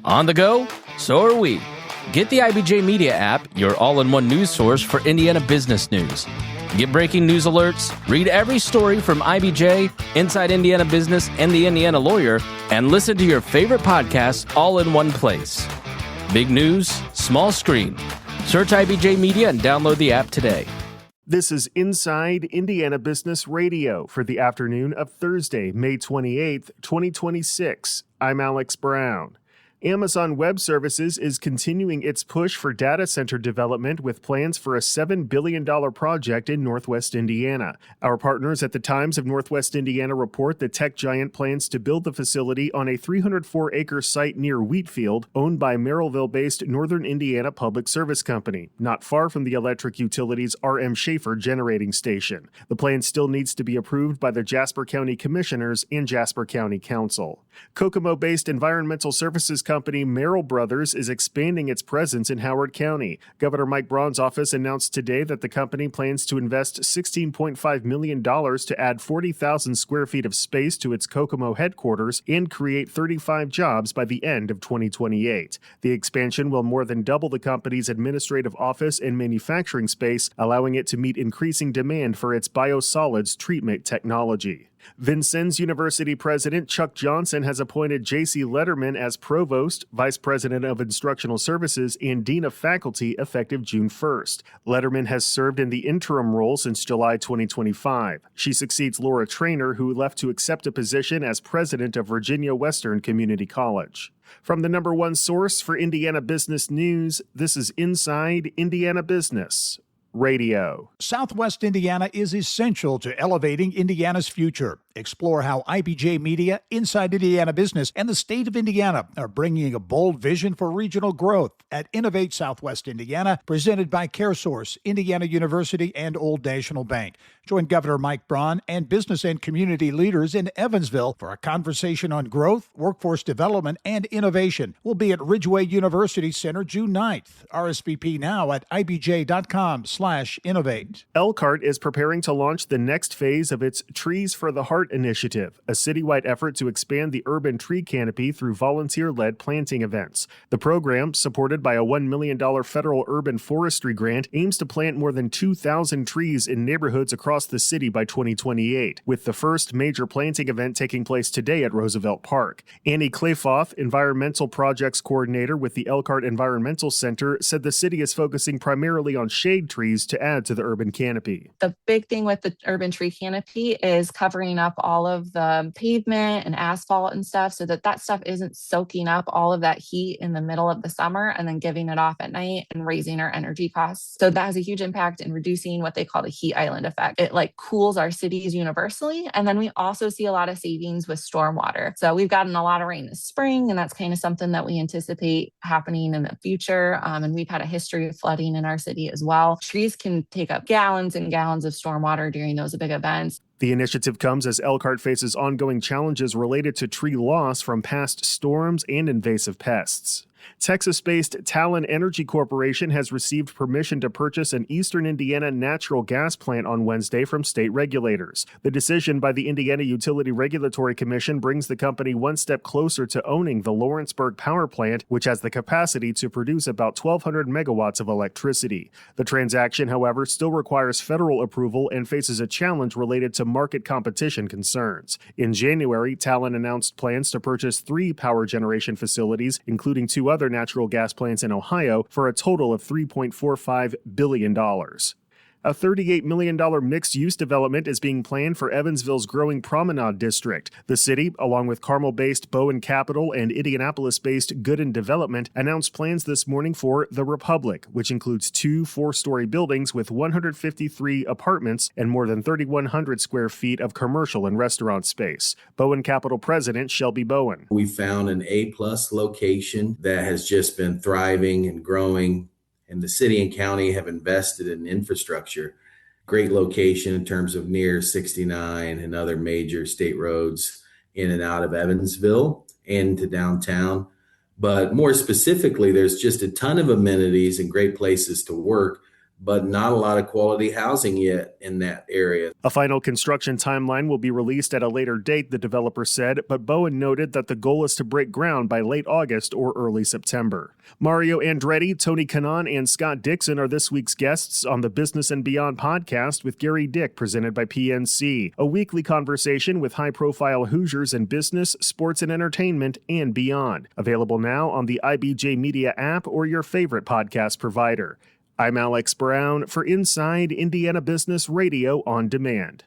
On the go? So are we. Get the IBJ Media app, your all-in-one news source for Indiana business news. Get breaking news alerts, read every story from IBJ, Inside Indiana Business, and the Indiana Lawyer, and listen to your favorite podcasts all in one place. Big news, small screen. Search IBJ Media and download the app today. This is Inside Indiana Business Radio for the afternoon of Thursday, May 28th, 2026. I'm Alex Brown. Amazon Web Services is continuing its push for data center development with plans for a $7 billion project in Northwest Indiana. Our partners at the Times of Northwest Indiana report the tech giant plans to build the facility on a 304-acre site near Wheatfield, owned by Merrillville-based Northern Indiana Public Service Company, not far from the electric utility's R.M. Schaefer generating station. The plan still needs to be approved by the Jasper County Commissioners and Jasper County Council. Kokomo-based environmental services company Merrell Bros is expanding its presence in Howard County. Governor Mike Braun's office announced today that the company plans to invest $16.5 million to add 40,000 square feet of space to its Kokomo headquarters and create 35 jobs by the end of 2028. The expansion will more than double the company's administrative office and manufacturing space, allowing it to meet increasing demand for its biosolids treatment technology. Vincennes University President Chuck Johnson has appointed J.C. Letterman as Provost, Vice President of Instructional Services, and Dean of Faculty effective June 1st. Letterman has served in the interim role since July 2025. She succeeds Laura Traynor, who left to accept a position as President of Virginia Western Community College. From the number one source for Indiana business news, this is Inside Indiana Business Radio. Southwest Indiana is essential to elevating Indiana's future. Explore how IBJ Media, Inside Indiana Business, and the state of Indiana are bringing a bold vision for regional growth at Innovate Southwest Indiana, presented by CareSource, Indiana University, and Old National Bank. Join Governor Mike Braun and business and community leaders in Evansville for a conversation on growth, workforce development, and innovation. We'll be at Ridgeway University Center June 9th. RSVP now at ibj.com/innovate. Elkhart is preparing to launch the next phase of its Trees for the Heart initiative, a citywide effort to expand the urban tree canopy through volunteer-led planting events. The program, supported by a $1 million federal urban forestry grant, aims to plant more than 2,000 trees in neighborhoods across the city by 2028, with the first major planting event taking place today at Roosevelt Park. Annie Clayfoth, Environmental Projects Coordinator with the Elkhart Environmental Center, said the city is focusing primarily on shade trees to add to the urban canopy. The big thing with the urban tree canopy is covering up all of the pavement and asphalt and stuff so that stuff isn't soaking up all of that heat in the middle of the summer and then giving it off at night and raising our energy costs. So that has a huge impact in reducing what they call the heat island effect. It cools our cities universally. And then we also see a lot of savings with stormwater. So we've gotten a lot of rain this spring, and that's kind of something that we anticipate happening in the future. And we've had a history of flooding in our city as well. Trees can take up gallons and gallons of stormwater during those big events. The initiative comes as Elkhart faces ongoing challenges related to tree loss from past storms and invasive pests. Texas-based Talon Energy Corporation has received permission to purchase an Eastern Indiana natural gas plant on Wednesday from state regulators. The decision by the Indiana Utility Regulatory Commission brings the company one step closer to owning the Lawrenceburg Power Plant, which has the capacity to produce about 1,200 megawatts of electricity. The transaction, however, still requires federal approval and faces a challenge related to market competition concerns. In January, Talon announced plans to purchase 3 power generation facilities, including 2 other natural gas plants in Ohio, for a total of $3.45 billion. A $38 million mixed-use development is being planned for Evansville's growing Promenade District. The city, along with Carmel-based Bowen Capital and Indianapolis-based Gooden Development, announced plans this morning for The Republic, which includes 2 four-story buildings with 153 apartments and more than 3,100 square feet of commercial and restaurant space. Bowen Capital President Shelby Bowen. We found an A-plus location that has just been thriving and growing, and the city and county have invested in infrastructure. Great location in terms of near 69 and other major state roads in and out of Evansville and to downtown. But more specifically, there's just a ton of amenities and great places to work, but not a lot of quality housing yet in that area. A final construction timeline will be released at a later date, the developer said, but Bowen noted that the goal is to break ground by late August or early September. Mario Andretti, Tony Kanaan, and Scott Dixon are this week's guests on the Business and Beyond podcast with Gary Dick, presented by PNC, a weekly conversation with high-profile Hoosiers in business, sports and entertainment, and beyond. Available now on the IBJ Media app or your favorite podcast provider. I'm Alex Brown for Inside Indiana Business Radio on Demand.